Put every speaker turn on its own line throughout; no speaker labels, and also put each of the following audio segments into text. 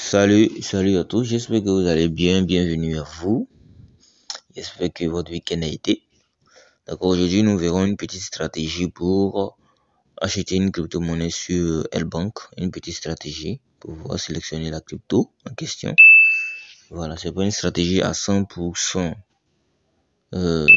Salut à tous, j'espère que vous allez bien, bienvenue à vous. J'espère que votre week-end a été. D'accord, aujourd'hui nous verrons une petite stratégie pour acheter une crypto-monnaie sur L-Bank, une petite stratégie pour pouvoir sélectionner la crypto en question. Voilà, c'est pas une stratégie à 100%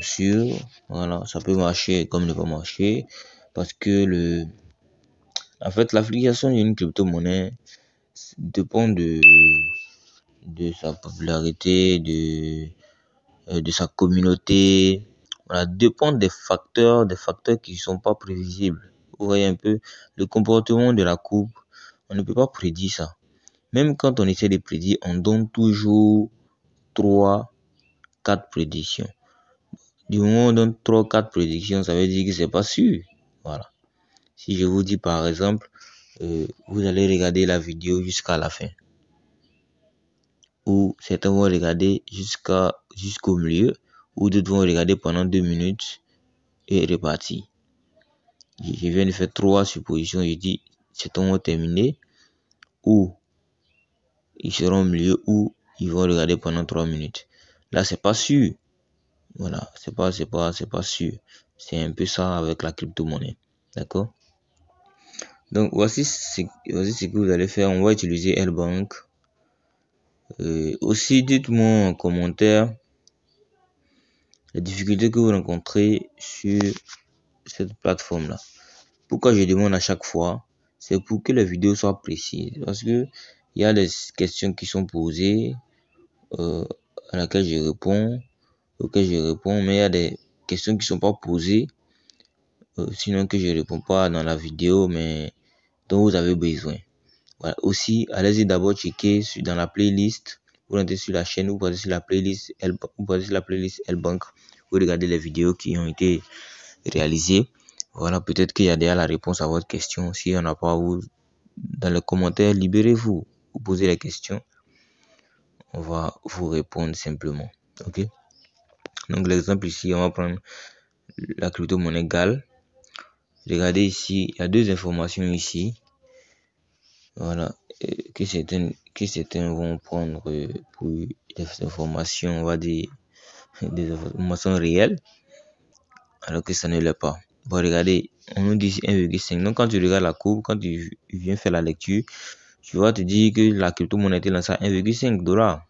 sûre. Voilà, ça peut marcher comme ne pas marcher parce que en fait l'application d'une crypto-monnaie dépend de sa popularité, de sa communauté. Voilà, dépend des facteurs qui ne sont pas prévisibles. Vous voyez un peu le comportement de la courbe, on ne peut pas prédire ça. Même quand on essaie de prédire, on donne toujours 3, 4 prédictions. Du moment où on donne 3, 4 prédictions, ça veut dire que c'est pas sûr. Voilà. Si je vous dis par exemple, vous allez regarder la vidéo jusqu'à la fin, ou certains vont regarder jusqu'au milieu, ou d'autres vont regarder pendant 2 minutes et repartir. Je viens de faire 3 suppositions. Je dis certains vont terminer, ou ils seront au milieu, ou ils vont regarder pendant 3 minutes. Là, c'est pas sûr. Voilà, c'est pas sûr. C'est un peu ça avec la crypto-monnaie. D'accord? Donc, voici ce que vous allez faire. On va utiliser L-Bank. Aussi, dites-moi en commentaire les difficultés que vous rencontrez sur cette plateforme-là. Pourquoi je demande à chaque fois? C'est pour que les vidéos soient précises. Parce que il y a des questions qui sont posées à laquelle je réponds, auxquelles je réponds, mais il y a des questions qui ne sont pas posées, sinon que je ne réponds pas dans la vidéo, mais dont vous avez besoin. Voilà. Aussi, allez-y d'abord checker dans la playlist. Vous rentrez sur la chaîne, vous passez sur la playlist L-Bank. Vous regardez les vidéos qui ont été réalisées. Voilà, peut-être qu'il y a déjà la réponse à votre question. Si il n'y en a pas, vous, dans les commentaires, libérez-vous. Vous posez les questions. On va vous répondre simplement. Ok? Donc, l'exemple ici, on va prendre la crypto-monnaie GAL. Regardez ici, il y a 2 informations ici. Voilà, que certains vont prendre pour des informations, on va dire, des informations réelles, alors que ça ne l'est pas. Bon, regardez, on nous dit 1,5. Donc, quand tu regardes la courbe, quand tu viens faire la lecture, tu vas te dire que la crypto-monnaie était lancée à 1,5 $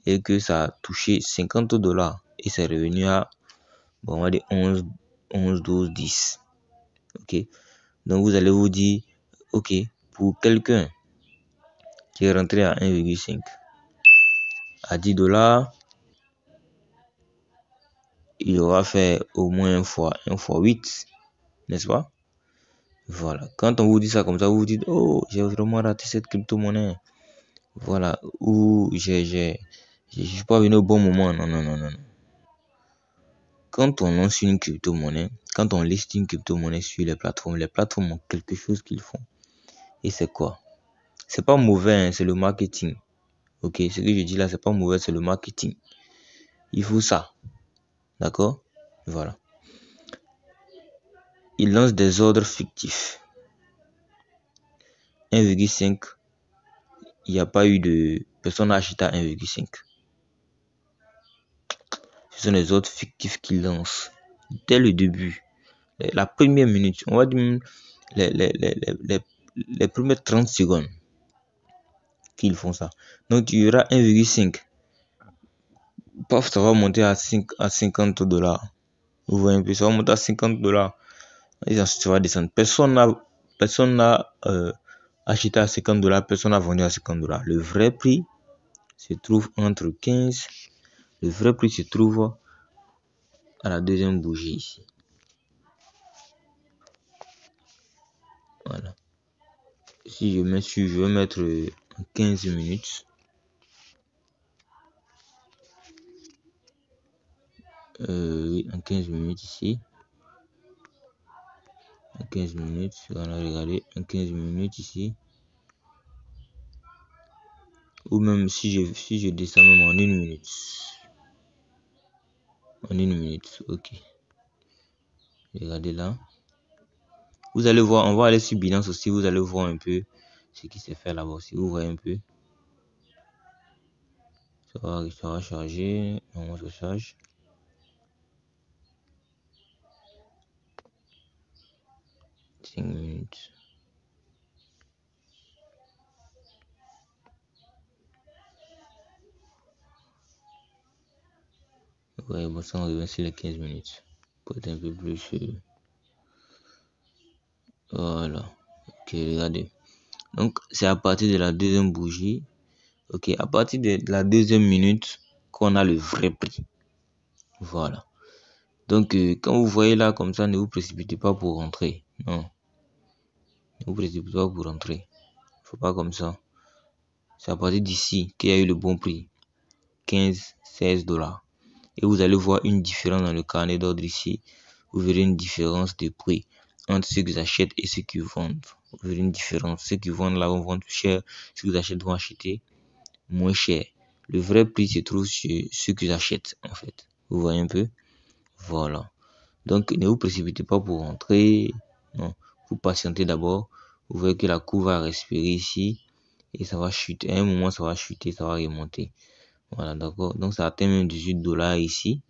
et que ça a touché 50 $ et c'est revenu à, bon, on va dire 11, 12, 10. Ok, donc vous allez vous dire, ok, pour quelqu'un qui est rentré à 1,5 à 10 $, il aura fait au moins 1 fois 8, n'est-ce pas? Voilà. Quand on vous dit ça comme ça, vous vous dites, oh, j'ai vraiment raté cette crypto-monnaie. Voilà. Ou je suis pas venu au bon moment. Non. Quand on lance une crypto-monnaie, quand on liste une crypto-monnaie sur les plateformes ont quelque chose qu'ils font. Et c'est quoi? C'est pas mauvais, hein, c'est le marketing. Ok, ce que je dis là, c'est pas mauvais, c'est le marketing. Il faut ça. D'accord? Voilà. Ils lancent des ordres fictifs. 1,5, il n'y a pas eu de personne n'a acheté à 1,5. Ce sont les ordres fictifs qu'ils lancent dès le début, la première minute, on va dire les premières 30 secondes qu'ils font ça. Donc il y aura 1,5. Paf, ça va monter à 50 $. Vous voyez un peu, ça va monter à 50 $. Et ensuite ça va descendre. Personne n'a acheté à 50 $, personne n'a vendu à 50 $. Le vrai prix se trouve entre 15. Le vrai prix se trouve à la deuxième bougie ici. Voilà. Si je mets sur, je vais mettre en 15 minutes. Oui, en 15 minutes ici. En 15 minutes, on a regardé en 15 minutes ici. Ou même si je descends même en 1 minute. En 1 minute, ok. Regardez là. Vous allez voir, on va aller sur Binance aussi, vous allez voir un peu ce qui s'est fait là-bas aussi. Vous voyez un peu. Ça va charger. On se charge. Cinq minutes. Ouais, bon, ça on revient sur les 15 minutes. Pour être un peu plus. Voilà. Ok, regardez. Donc, c'est à partir de la deuxième bougie. Ok, à partir de la deuxième minute qu'on a le vrai prix. Voilà. Donc, quand vous voyez là comme ça, ne vous précipitez pas pour rentrer. Non. Ne vous précipitez pas pour rentrer. Faut pas comme ça. C'est à partir d'ici qu'il y a eu le bon prix. 15, 16 $. Et vous allez voir une différence dans le carnet d'ordre ici. Vous verrez une différence de prix entre ceux qui achètent et ceux qui vendent. Vous verrez une différence. Ceux qui vendent là vont vendre plus cher. Ceux qui achètent vont acheter moins cher. Le vrai prix se trouve sur ceux qui achètent en fait. Vous voyez un peu? Voilà. Donc ne vous précipitez pas pour rentrer. Non. Vous patientez d'abord. Vous voyez que la courbe va respirer ici. Et ça va chuter. À un moment, ça va chuter, ça va remonter. Voilà, d'accord. Donc ça atteint même 18 $ ici.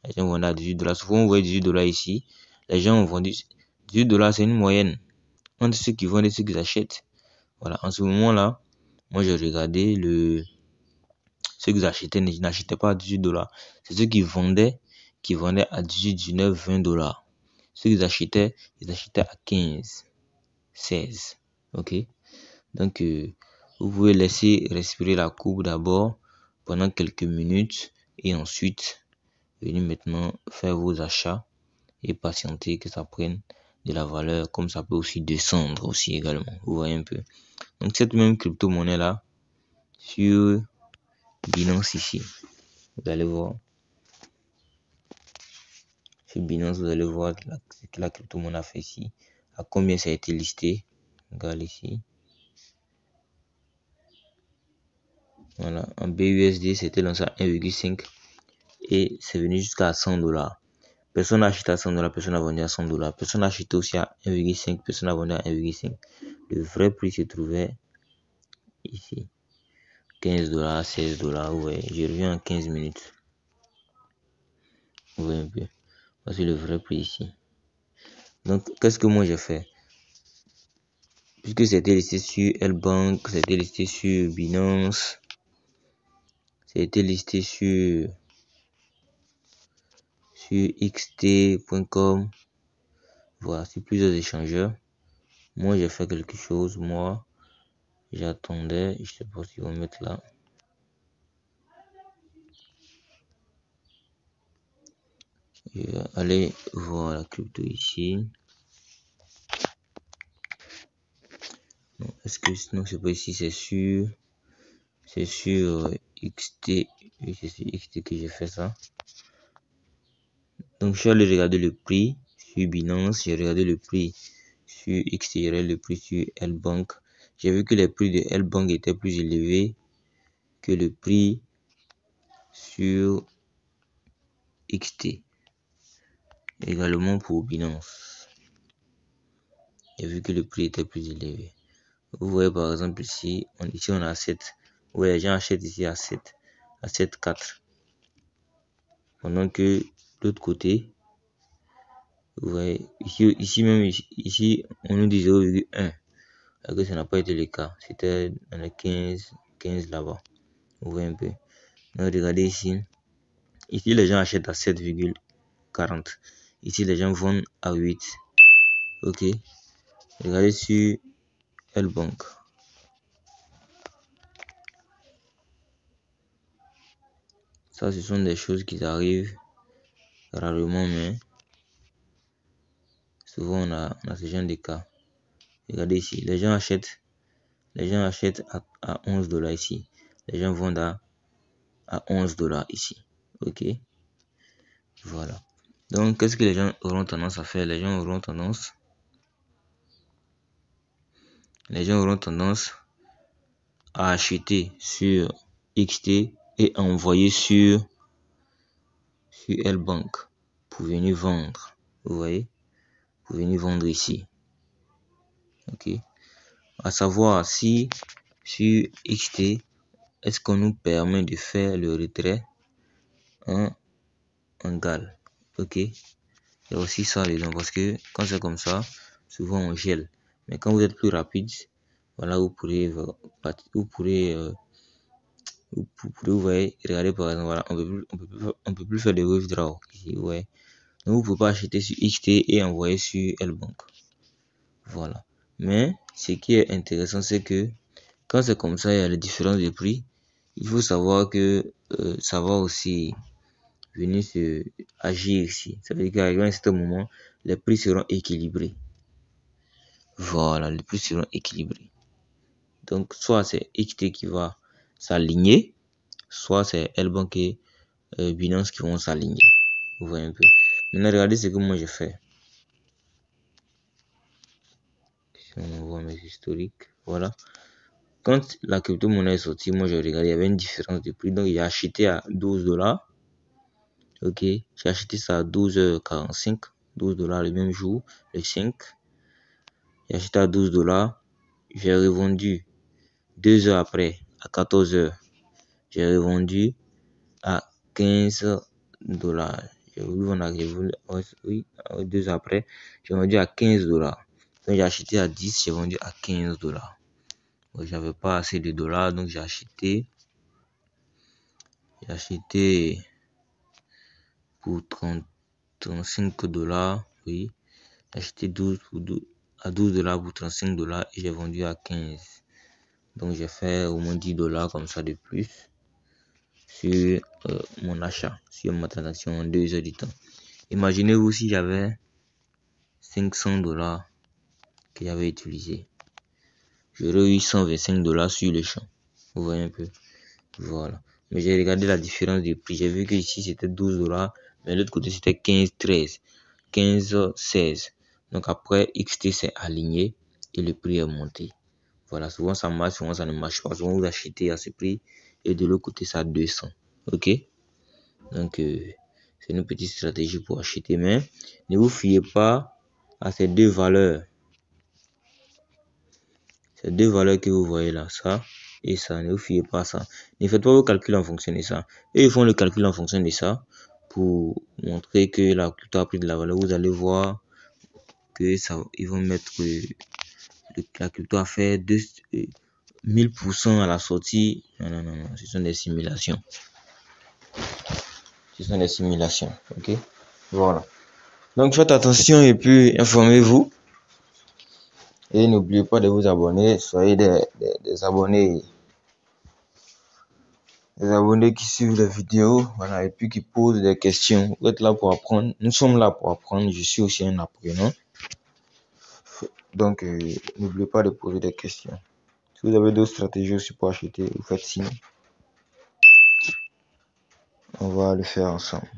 Les gens vendent à 18 $. Souvent, vous voyez 18 $ ici. Les gens ont vendu 18 $, c'est une moyenne entre ceux qui vendent et ceux qui achètent. Voilà, en ce moment-là, moi j'ai regardé ceux qui achetaient n'achetaient pas à 18 $. C'est ceux qui vendaient à 18, 19, 20 $. Ceux qui achetaient, ils achetaient à 15, 16. Ok? Donc, vous pouvez laisser respirer la courbe d'abord pendant quelques minutes et ensuite venir maintenant faire vos achats et patienter que ça prenne de la valeur, comme ça peut aussi descendre aussi également. Vous voyez un peu. Donc cette même crypto-monnaie là, sur Binance ici, vous allez voir. Sur Binance, vous allez voir ce que la crypto-monnaie a fait ici. À combien ça a été listé. Regardez ici. Voilà, en BUSD, c'était lancé à 1,5 et c'est venu jusqu'à 100 $. Personne n'a acheté à 100 $, personne n'a vendu à 100 $. Personne n'a acheté aussi à 1,5, personne n'a vendu à 1,5. Le vrai prix se trouvait ici. 15 $, 16 $. Ouais, je reviens en 15 minutes. Vous voyez un peu. Voici le vrai prix ici. Donc, qu'est-ce que moi j'ai fait? Puisque c'était listé sur L-Bank, c'était listé sur Binance, c'était listé sur xt.com, voilà, sur plusieurs échangeurs. Moi, j'ai fait quelque chose. Moi, j'attendais. Je sais pas si on va mettre là. Je vais aller voir la crypto ici. Non, est-ce que sinon c'est pas ici? C'est sur XT. Oui, c'est sur XT que j'ai fait ça. Donc, je suis allé regarder le prix sur Binance. J'ai regardé le prix sur XT. J'ai regardé le prix sur L-Bank. J'ai vu que les prix de L-Bank étaient plus élevés que le prix sur XT. Également pour Binance. J'ai vu que le prix était plus élevé. Vous voyez par exemple ici, on a 7. Vous voyez, les gens achètent ici à 7, à 7,4. Pendant que de l'autre côté, vous voyez, ici même, ici, on nous dit 0,1. Alors que ça n'a pas été le cas. C'était dans les 15 là-bas. Vous voyez un peu. Donc regardez ici. Ici, les gens achètent à 7,40. Ici, les gens vendent à 8. Ok. Regardez sur L-Bank. Ça, ce sont des choses qui arrivent rarement, mais souvent on a ce genre de cas. Regardez ici, les gens achètent à 11 $ ici. Les gens vendent à 11 $ ici. Ok. Voilà. Donc, qu'est-ce que les gens auront tendance à faire? Les gens auront tendance à acheter sur XT et à envoyer sur L-Bank pour venir vendre. Vous voyez? Pour venir vendre ici. Ok. À savoir, si sur XT, est-ce qu'on nous permet de faire le retrait en GAL? Ok, il y a aussi ça dedans parce que quand c'est comme ça, souvent on gèle. Mais quand vous êtes plus rapide, voilà, vous pourrez, vous voyez, regardez par exemple, voilà, on peut plus faire de withdraw ici, ouais. Donc vous pouvez pas acheter sur XT et envoyer sur L-Bank. Voilà. Mais ce qui est intéressant, c'est que quand c'est comme ça, il y a les différences de prix. Il faut savoir que ça va aussi venir se agir ici. Ça veut dire qu'à un certain moment, les prix seront équilibrés. Voilà, les prix seront équilibrés. Donc, soit c'est XT qui va s'aligner, soit c'est L-Bank et Binance qui vont s'aligner. Vous voyez un peu. Maintenant, regardez ce que moi j'ai fait. Si on voit mes historiques, voilà. Quand la crypto-monnaie est sortie, moi j'ai regardé, il y avait une différence de prix. Donc, j'ai acheté à 12 $. Ok, j'ai acheté ça à 12h45, 12 $ le même jour, le 5. J'ai acheté à 12 $. J'ai revendu 2 heures après à 14 heures. J'ai revendu à 15 $. J'ai voulu vendre, oui, 2 heures après, j'ai vendu à 15 $. Donc j'ai acheté à 10, j'ai vendu à 15 $. Donc j'avais pas assez de dollars, donc j'ai acheté pour 35 $, oui. J'ai acheté 12 à 12 $ pour 35 $ et j'ai vendu à 15. Donc j'ai fait au moins 10 $ comme ça de plus sur mon achat, sur ma transaction en 2 heures du temps. Imaginez-vous si j'avais 500 $ que j'avais utilisé. J'aurais eu 125 $ sur le champ. Vous voyez un peu. Voilà. Mais j'ai regardé la différence de prix. J'ai vu que ici c'était 12 $, mais de l'autre côté c'était 15, 13, 15, 16. Donc après, XT s'est aligné et le prix est monté. Voilà, souvent ça marche, souvent ça ne marche pas. Souvent vous achetez à ce prix et de l'autre côté ça à 200. Ok? Donc c'est une petite stratégie pour acheter, mais ne vous fiez pas à ces deux valeurs. Ces deux valeurs que vous voyez là, ça et ça, ne vous fiez pas à ça. Ne faites pas vos calculs en fonction de ça. Et ils font le calcul en fonction de ça pour montrer que la crypto a pris de la valeur. Vous allez voir que ça, ils vont mettre la crypto a fait 1000% à la sortie. Non, ce sont des simulations. Ce sont des simulations, ok? Voilà. Donc faites attention et puis informez-vous. Et n'oubliez pas de vous abonner. Soyez des abonnés. Des abonnés qui suivent les vidéos, voilà, et puis qui posent des questions. Vous êtes là pour apprendre. Nous sommes là pour apprendre. Je suis aussi un apprenant. Donc, n'oubliez pas de poser des questions. Si vous avez d'autres stratégies aussi pour acheter, vous faites signe. On va le faire ensemble.